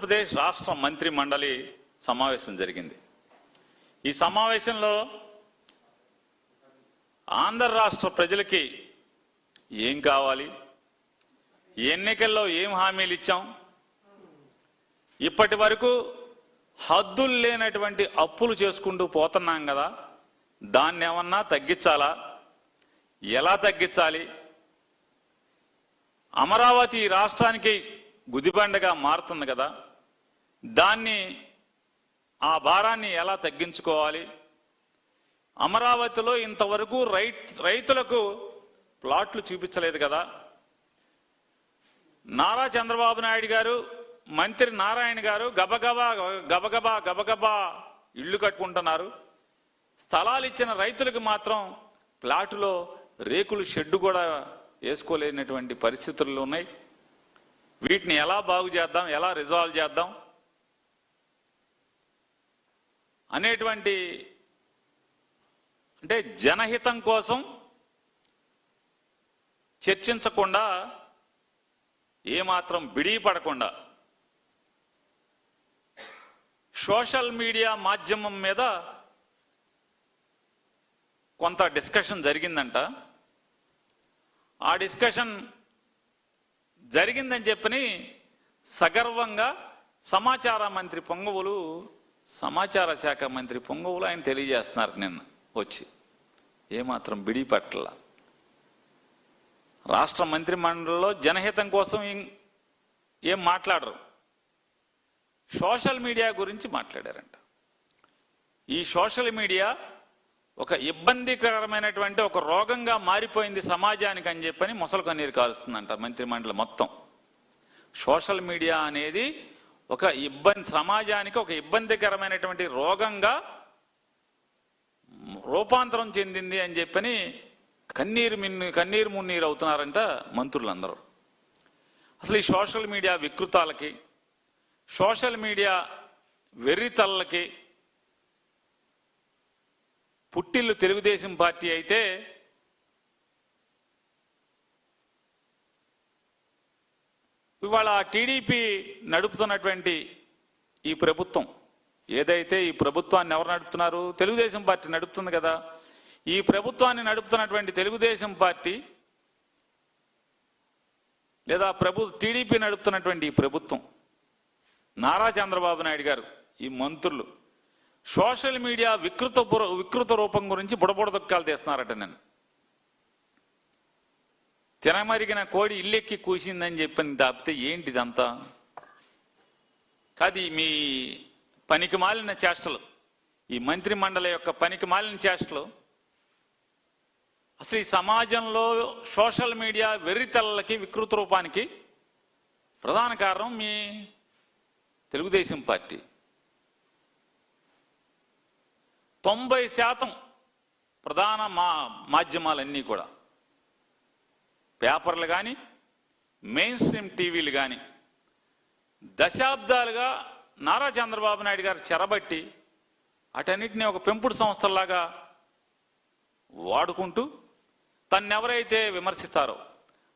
ఆంధ్రప్రదేశ్ రాష్ట్ర మంత్రి మండలి సమావేశం జరిగింది. ఈ సమావేశంలో ఆంధ్ర రాష్ట్ర ప్రజలకి ఏం కావాలి, ఎన్నికల్లో ఏం హామీలు ఇచ్చాం, ఇప్పటి వరకు హద్దులు లేనటువంటి అప్పులు చేసుకుంటూ పోతున్నాం కదా, దాన్ని ఏమన్నా తగ్గించాలా, ఎలా తగ్గించాలి, అమరావతి రాష్ట్రానికి గుదిబండగా మారుతుంది కదా, దాన్ని ఆ భారాన్ని ఎలా తగ్గించుకోవాలి, అమరావతిలో ఇంతవరకు రైతులకు ప్లాట్లు చూపించలేదు కదా, నారా చంద్రబాబు నాయుడు గారు మంత్రి నారాయణ గారు గబగబా ఇళ్ళు కట్టుకుంటున్నారు, స్థలాలు ఇచ్చిన రైతులకు మాత్రం ప్లాటులో రేకులు షెడ్డు కూడా వేసుకోలేనటువంటి పరిస్థితులు ఉన్నాయి. వీటిని ఎలా బాగు చేద్దాం, ఎలా రిజాల్వ్ చేద్దాం అనేటువంటి, అంటే జనహితం కోసం చర్చించకుండా, ఏమాత్రం బిడిపడకుండా సోషల్ మీడియా మాధ్యమం మీద కొంత డిస్కషన్ జరిగిందంట. ఆ డిస్కషన్ జరిగిందని చెప్పని సగర్వంగా సమాచార శాఖ మంత్రి పొంగవులు ఆయన తెలియజేస్తున్నారు. నిన్న వచ్చి ఏమాత్రం బిడిపట్ల రాష్ట్ర మంత్రి మండలిలో జనహితం కోసం ఏం మాట్లాడరు, సోషల్ మీడియా గురించి మాట్లాడారంట. ఈ సోషల్ మీడియా ఒక ఇబ్బందికరమైనటువంటి ఒక రోగంగా మారిపోయింది సమాజానికి అని చెప్పని మొసలు కన్నీరు కారుస్తుందంట మంత్రి మండలి మొత్తం. సోషల్ మీడియా అనేది ఒక సమాజానికి ఒక ఇబ్బందికరమైనటువంటి రోగంగా రూపాంతరం చెందింది అని చెప్పని కన్నీరు మున్నీరు అవుతున్నారంట మంత్రులందరూ. అసలు ఈ సోషల్ మీడియా వికృతాలకి, సోషల్ మీడియా వెర్రితల్లకి పుట్టిల్లు తెలుగుదేశం పార్టీ అయితే, ఇవాళ టీడీపీ నడుపుతున్నటువంటి ఈ ప్రభుత్వం ఏదైతే, ఈ ప్రభుత్వాన్ని ఎవరు నడుపుతున్నారు? తెలుగుదేశం పార్టీ నడుపుతుంది కదా. ఈ ప్రభుత్వాన్ని నడుపుతున్నటువంటి తెలుగుదేశం పార్టీ లేదా టీడీపీ నడుపుతున్నటువంటి ఈ ప్రభుత్వం, నారా చంద్రబాబు నాయుడు గారు, ఈ మంత్రులు సోషల్ మీడియా వికృత రూపం గురించి బుడబుడదొక్కాలు తీస్తున్నారట. నేను తినమరిగిన కోడి ఇల్లెక్కి కూసిందని చెప్పని దాపితే ఏంటిదంతా కాదు. మీ పనికి మాలిన చేష్టలు, ఈ మంత్రి మండలి యొక్క పనికి మాలిన చేష్టలు, అసలు ఈ సమాజంలో సోషల్ మీడియా వెర్రితల్లకి వికృత రూపానికి ప్రధాన కారణం మీ తెలుగుదేశం పార్టీ. 90% ప్రధాన మాధ్యమాలన్నీ కూడా, పేపర్లు కానీ మెయిన్ స్ట్రీమ్ టీవీలు కానీ దశాబ్దాలుగా నారా చంద్రబాబు నాయుడు గారు చెరబట్టి అటన్నిటిని ఒక పెంపుడు సంస్థల్లాగా వాడుకుంటూ తన్నెవరైతే విమర్శిస్తారో,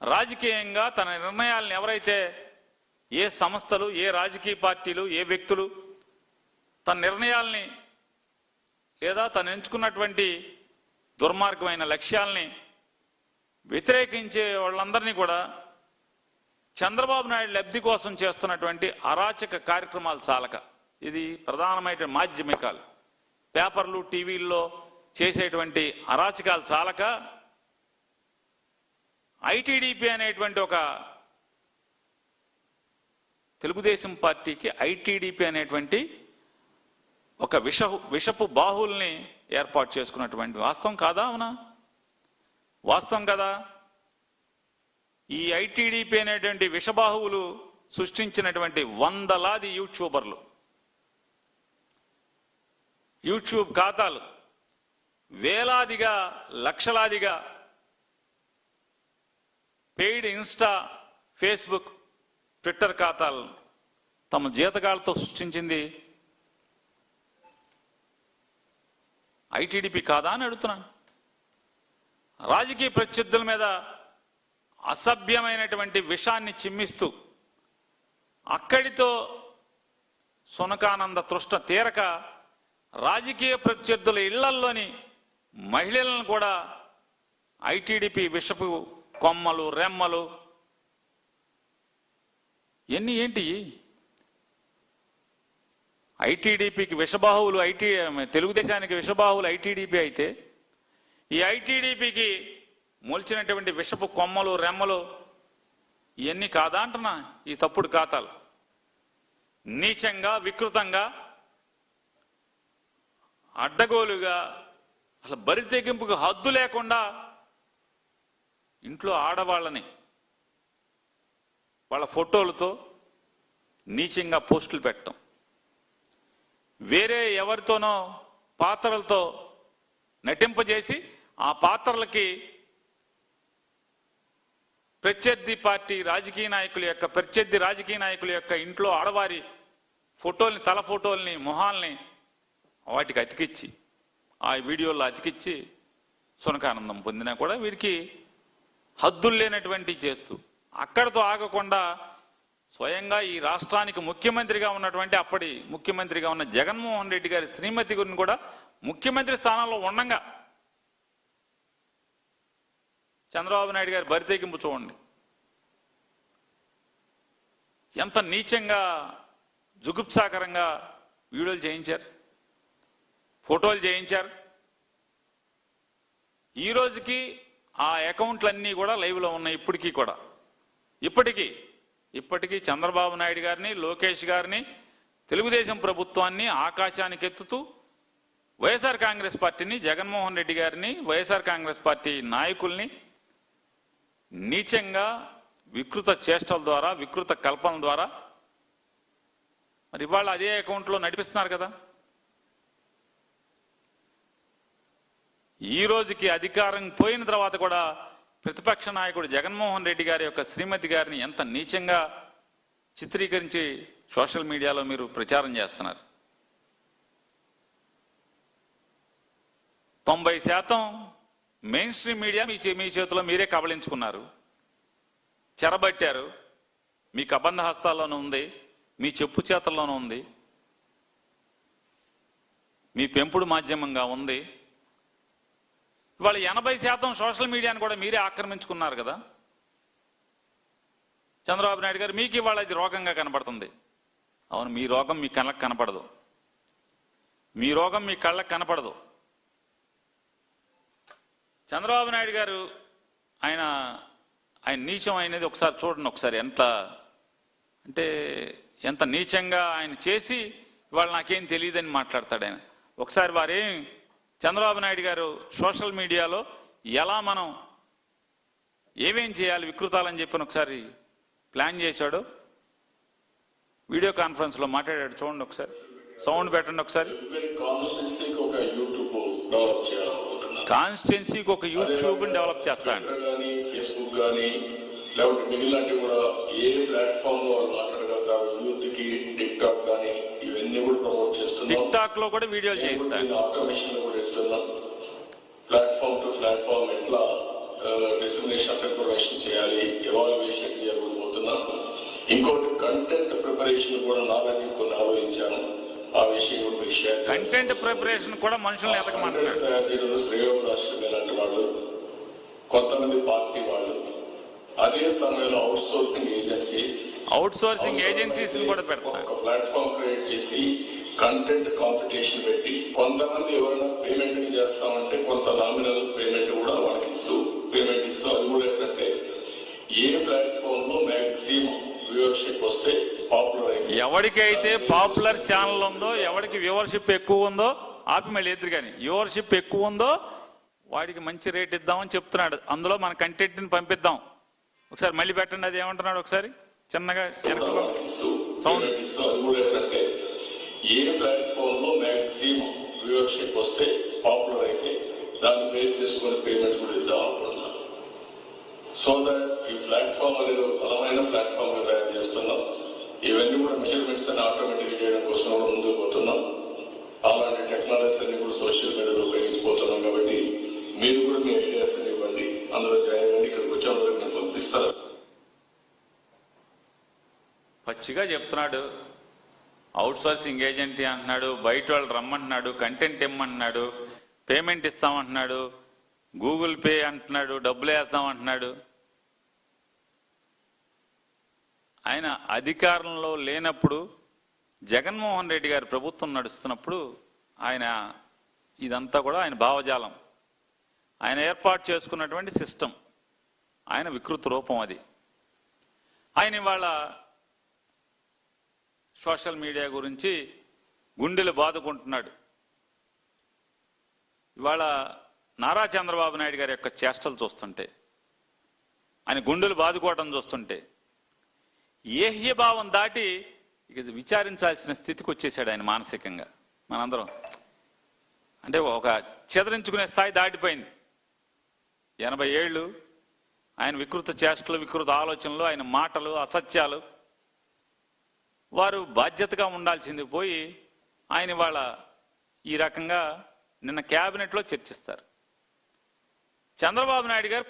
రాజకీయంగా తన నిర్ణయాలను ఎవరైతే, ఏ సంస్థలు, ఏ రాజకీయ పార్టీలు, ఏ వ్యక్తులు తన నిర్ణయాల్ని లేదా తను ఎంచుకున్నటువంటి దుర్మార్గమైన లక్ష్యాల్ని వ్యతిరేకించే వాళ్ళందరినీ కూడా చంద్రబాబు నాయుడు లబ్ధి కోసం చేస్తున్నటువంటి అరాచక కార్యక్రమాలు చాలక, ఇది ప్రధానమైన మాధ్యమికాలు, పేపర్లు, టీవీల్లో చేసేటువంటి అరాచకాలు చాలక ఐటీడీపీ అనేటువంటి ఒక తెలుగుదేశం పార్టీకి ఐటీడీపీ అనేటువంటి ఒక విషపు బాహుల్ని ఏర్పాటు చేసుకున్నటువంటి వాస్తవం కాదా? అవునా? వాస్తవం కదా. ఈ ఐటీడీపీ అనేటువంటి విషబాహువులు సృష్టించినటువంటి వందలాది యూట్యూబర్లు, యూట్యూబ్ ఖాతాలు, వేలాదిగా లక్షలాదిగా పెయిడ్ ఇన్స్టా, ఫేస్బుక్, ట్విట్టర్ ఖాతాలు తమ జీతగాళ్లతో సృష్టించింది ఐటీడీపీ కాదా అని అడుగుతున్నాను. రాజకీయ ప్రత్యర్థుల మీద అసభ్యమైనటువంటి విషాన్ని చిమ్మిస్తూ అక్కడితో సునకానంద తృష్ణ తీరక రాజకీయ ప్రత్యర్థుల ఇళ్లల్లోని మహిళలను కూడా ఐటీడీపీ విషపు కొమ్మలు రెమ్మలు ఎన్ని ఏంటి ఐటీడీపీకి విషబాహువులు తెలుగుదేశానికి విషబాహువులు ఐటీడీపీ అయితే ఈ ఐటీడీపీకి మొలిచినటువంటి విషపు కొమ్మలు రెమ్మలు ఇవన్నీ కాదా అంటున్నా ఈ తప్పుడు ఖాతాలు. నీచంగా వికృతంగా అడ్డగోలుగా అసలు బరి తెగింపుకు హద్దు లేకుండా ఇంట్లో ఆడవాళ్ళని వాళ్ళ ఫోటోలతో నీచంగా పోస్టులు పెట్టడం, వేరే ఎవరితోనో పాత్రలతో నటింపజేసి ఆ పాత్రలకి ప్రత్యర్థి రాజకీయ నాయకుల యొక్క ఇంట్లో ఆడవారి ఫోటోల్ని తల ఫోటోల్ని మొహాల్ని వాటికి అతికిచ్చి ఆ వీడియోల్లో అతికిచ్చి సునకానందం పొందినా కూడా వీరికి హద్దులు లేనటువంటి చేస్తూ అక్కడితో ఆగకుండా స్వయంగా ఈ రాష్ట్రానికి ముఖ్యమంత్రిగా ఉన్నటువంటి అప్పటి ముఖ్యమంత్రిగా ఉన్న జగన్మోహన్ రెడ్డి గారి శ్రీమతి గురిని కూడా ముఖ్యమంత్రి స్థానంలో ఉండగా చంద్రబాబు నాయుడు గారి బరితెగింపు చూడండి. ఎంత నీచంగా జుగుప్సాకరంగా వీడియోలు చేయించారు, ఫోటోలు చేయించారు. ఈ రోజుకి ఆ అకౌంట్లన్నీ కూడా లైవ్లో ఉన్నాయి. ఇప్పటికీ చంద్రబాబు నాయుడు గారిని, లోకేష్ గారిని, తెలుగుదేశం ప్రభుత్వాన్ని ఆకాశానికి ఎత్తుతూ వైఎస్ఆర్ కాంగ్రెస్ పార్టీని, జగన్మోహన్ రెడ్డి గారిని, వైఎస్ఆర్ కాంగ్రెస్ పార్టీ నాయకుల్ని నీచంగా వికృత చేష్టల ద్వారా, వికృత కల్పన ద్వారా మరి ఇవాళ అదే అకౌంట్లో నడిపిస్తున్నారు కదా. ఈ రోజుకి అధికారం పోయిన తర్వాత కూడా ప్రతిపక్ష నాయకుడు జగన్మోహన్ రెడ్డి గారి యొక్క శ్రీమతి గారిని ఎంత నీచంగా చిత్రీకరించి సోషల్ మీడియాలో మీరు ప్రచారం చేస్తున్నారు. 90% మెయిన్ స్ట్రీమ్ మీడియా మీ చేతిలో మీరే కబళించుకున్నారు, చెరబట్టారు. మీ కబంధ హస్తాల్లోనూ ఉంది, మీ చెప్పు చేతల్లోనూ ఉంది, మీ పెంపుడు మాధ్యమంగా ఉంది. ఇవాళ 80% సోషల్ మీడియాను కూడా మీరే ఆక్రమించుకున్నారు కదా. చంద్రబాబు నాయుడు గారు మీకు ఇవాళ ఇది రోగంగా కనపడుతుంది. అవును, మీ రోగం మీ కళ్ళకు కనపడదు, మీ రోగం మీ కళ్ళకు కనపడదు. చంద్రబాబు నాయుడు గారు ఆయన నీచం అయినది ఒకసారి చూడండి. ఒకసారి ఎంత నీచంగా ఆయన చేసి ఇవాళ నాకేం తెలియదని మాట్లాడతాడు ఆయన. ఒకసారి చంద్రబాబు నాయుడు గారు సోషల్ మీడియాలో ఎలా మనం ఏమేం చేయాలి వికృతాలని చెప్పిన ఒకసారి ప్లాన్ చేశాడు. వీడియో కాన్ఫరెన్స్లో మాట్లాడాడు. చూడండి ఒకసారి, సౌండ్ పెట్టండి ఒకసారి. కాన్స్టిట్యున్సీకి ఒక యూట్యూబ్ డెవలప్ చేస్తాడు. ఫేస్బుక్ కానీ లేకపోతే మిగిలినవి కూడా ఏ ప్లాట్ఫామ్ లో వాళ్ళు మాట్లాడగలుగుతారు. యూత్ కి టిక్ టాక్ కానీ ఇవన్నీ కూడా ప్రమోట్ చేస్తున్నాం. టిక్ టాక్ లో కూడా వీడియోలు చేస్తాను. ఆటోమేషన్ కూడా చేస్తున్నాం. ప్లాట్ఫామ్ టు ప్లాట్ఫామ్ ఎట్లా డిస్క్రిమినేషన్ ఆఫ్ ఇన్ఫర్మేషన్ చేయాలి, ఎవాల్యుయేషన్ చేయబోతున్నాం. ఇంకోటి కంటెంట్ ప్రిపరేషన్ కూడా నాలెడ్జ్ కొన్ని ఆలోచించాను. ఆ విషయం కూడా మీకు షేర్. కంటెంట్ ప్రిపరేషన్ కూడా మనుషులను ఎతకమంటున్నారు. శ్రేయోభిలాషులు లాంటి వాళ్ళు, కొంతమంది పార్టీ వాళ్ళు, అదే సమయంలో అవుట్ సోర్సింగ్ ఏజెన్సీస్ కూడా పెడతారు. ఒక ప్లాట్ఫామ్ క్రియేట్ చేసి కంటెంట్ కాంపిటీషన్ పెట్టి కొంతమంది ఎవరైనా పేమెంట్ చేస్తామంటే కొంత నామినల్ పేమెంట్ కూడా వాళ్ళకి పేమెంట్ ఇస్తూ అది కూడా ఏంటంటే ఏ ప్లాట్ఫామ్ లో మ్యాక్సిమం వ్యూవర్షిప్ వస్తే పాపులర్ అయింది. ఎవరికైతే పాపులర్ ఛానల్ ఉందో, ఎవరికి వ్యూవర్షిప్ ఎక్కువ ఉందో ఆపి మళ్ళీ ఎదురు కానీ వ్యూవర్షిప్ ఎక్కువ ఉందో వాడికి మంచి రేట్ ఇద్దామని చెప్తున్నాడు. అందులో మన కంటెంట్ని పంపిద్దాం. ఒకసారి మళ్ళీ పెట్టండి, అది ఏమంటున్నాడు ఒకసారి చిన్నగా సౌండ్. ఏ ప్లాట్ఫామ్ లో మ్యాక్సిమం వ్యూవర్షిప్ వస్తే పాపులర్ అయితే దాన్ని బేస్ చేసుకుని పేమెంట్స్ కూడా ఇద్దాం అనుకుంటున్నాం. సో దట్ ఈ ప్లాట్ఫామ్ అనేది బలమైన ప్లాట్ఫామ్ గా తయారు చేస్తున్నాం. ఇవన్నీ కూడా మెజర్మెంట్స్ అన్ని ఆటోమేటిక్ చేయడం కోసం కూడా ముందుకు పోతున్నాం. అలాంటి టెక్నాలజీస్ అన్ని కూడా సోషల్ మీడియాలో ఉపయోగించిపోతున్నాం. కాబట్టి మీరు కూడా మీ ఐడియాస్ అని ఇవ్వండి, అందులో జాయిన్ అవ్వండి. ఇక్కడికి వచ్చే వాళ్ళకి నేను పంపిస్తాను. పచ్చిగా చెప్తున్నాడు. అవుట్ సోర్సింగ్ ఏజెంట్ అంటున్నాడు, బయట వాళ్ళు రమ్మంటున్నాడు, కంటెంట్ ఇమ్మంటున్నాడు, పేమెంట్ ఇస్తామంటున్నాడు, గూగుల్ పే అంటున్నాడు, డబ్బులు వేస్తామంటున్నాడు. ఆయన అధికారంలో లేనప్పుడు జగన్మోహన్ రెడ్డి గారి ప్రభుత్వం నడుస్తున్నప్పుడు ఆయన ఇదంతా కూడా ఆయన భావజాలం, ఆయన ఏర్పాటు చేసుకున్నటువంటి సిస్టమ్, ఆయన వికృత రూపం అది. ఆయన ఇవాళ సోషల్ మీడియా గురించి గుండెలు బాదుకుంటున్నాడు. ఇవాళ నారా చంద్రబాబు నాయుడు గారి యొక్క చేష్టలు చూస్తుంటే, ఆయన గుండెలు బాదుకోవటం చూస్తుంటే ఏహ్యభావం దాటి ఇక విచారించాల్సిన స్థితికి వచ్చేసాడు ఆయన మానసికంగా. మనందరం అంటే ఒక చెదరించుకునే స్థాయి దాటిపోయింది. 80 ఏళ్ళు ఆయన వికృత చేష్టలు, వికృత ఆలోచనలు, ఆయన మాటలు, అసత్యాలు, వారు బాధ్యతగా ఉండాల్సింది పోయి ఆయన వాళ్ళ ఈ రకంగా నిన్న క్యాబినెట్లో చర్చిస్తారు. చంద్రబాబు నాయుడు గారు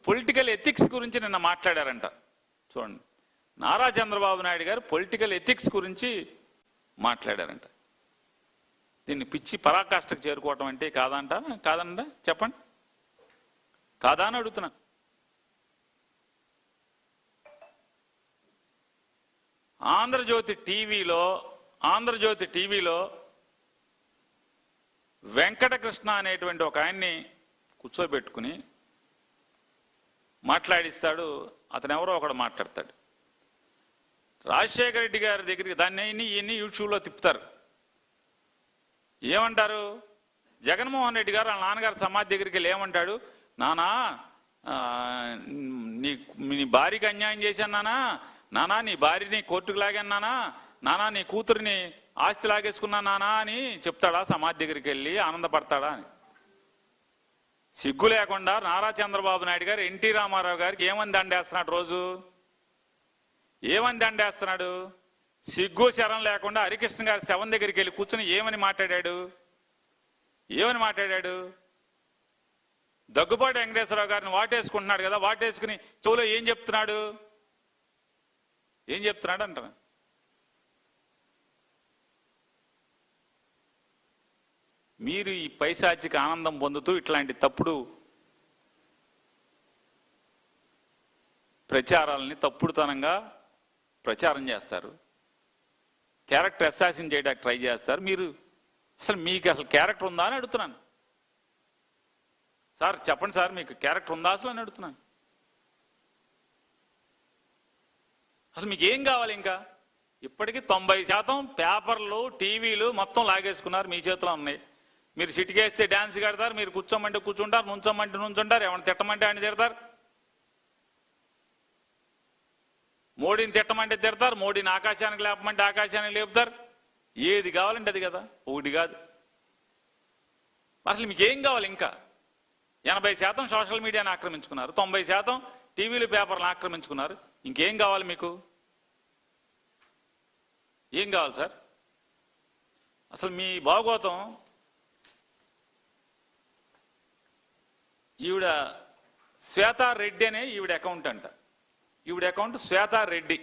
పొలిటికల్ ఎథిక్స్ గురించి నిన్న మాట్లాడారంట. చూడండి, నారా చంద్రబాబు నాయుడు గారు పొలిటికల్ ఎథిక్స్ గురించి మాట్లాడారంట. దీన్ని పిచ్చి పరాకాష్ఠకు చేరుకోవటం అంటే కాదంట చెప్పండి, కాదా అని అడుగుతున్నా. ఆంధ్రజ్యోతి టీవీలో వెంకటకృష్ణ అనేటువంటి ఒక ఆయన్ని కూర్చోబెట్టుకుని మాట్లాడిస్తాడు. అతను ఎవరో ఒకడు మాట్లాడతాడు. రాజశేఖర రెడ్డి గారి దగ్గరికి దాన్ని ఇన్ని యూట్యూబ్లో తిప్పుతారు. ఏమంటారు? జగన్మోహన్ రెడ్డి గారు వాళ్ళ నాన్నగారి సమాధి దగ్గరికి వెళ్ళి ఏమంటాడు, నానా నీ భార్యకి అన్యాయం చేశాను నానా, నీ భార్యని కోర్టుకు లాగాను నానా, నీ కూతురిని ఆస్తి లాగేసుకున్నా నానా అని చెప్తాడా? సమాధి దగ్గరికి వెళ్ళి ఆనందపడతాడా అని? సిగ్గు లేకుండా నారా చంద్రబాబు నాయుడు గారు ఎన్టీ రామారావు గారికి ఏమని దండేస్తున్నాడు? రోజు ఏమని దండేస్తున్నాడు? సిగ్గు శరం లేకుండా హరికృష్ణ గారి శవం దగ్గరికి వెళ్ళి కూర్చుని ఏమని మాట్లాడాడు? దగ్గుబాటి వెంకటేశ్వరరావు గారిని వాటేసుకుంటున్నాడు కదా, వాటేసుకుని చెవులో ఏం చెప్తున్నాడు అంటారు. మీరు ఈ పైశాచిక ఆనందం పొందుతూ ఇట్లాంటి తప్పుడు ప్రచారాలని తప్పుడుతనంగా ప్రచారం చేస్తారు, క్యారెక్టర్ అసాసిన్ చేయడానికి ట్రై చేస్తారు. మీకు అసలు క్యారెక్టర్ ఉందా అని అడుగుతున్నాను. సార్ చెప్పండి సార్, మీకు క్యారెక్టర్ ఉందా అసలు అని అడుగుతున్నాను. అసలు మీకు ఏం కావాలి? ఇంకా ఇప్పటికీ 90% పేపర్లు, టీవీలు మొత్తం లాగేసుకున్నారు, మీ చేతిలో ఉన్నాయి. మీరు చిటికేస్తే డ్యాన్స్ కడతారు, మీరు కూర్చోమంటే కూర్చుంటారు, నుంచోమంటే నుంచుంటారు, ఏమైనా తిట్టమంటే ఆయన తిడతారు, మోడీని తిట్టమంటే తిడతారు, మోడీని ఆకాశానికి లేపమంటే ఆకాశానికి లేపుతారు. ఏది కావాలంటే అది కదా, ఒకటి కాదు. అసలు మీకు ఏం కావాలి? ఇంకా 80% సోషల్ మీడియాని ఆక్రమించుకున్నారు, 90% టీవీలు, పేపర్లను ఆక్రమించుకున్నారు. ఇంకేం కావాలి మీకు? ఏం కావాలి సార్? అసలు మీ భాగవతం ఈవిడ శ్వేతా రెడ్డి అనే ఈవిడ అకౌంట్ అంట. ఈవిడ అకౌంట్ శ్వేతా రెడ్డి.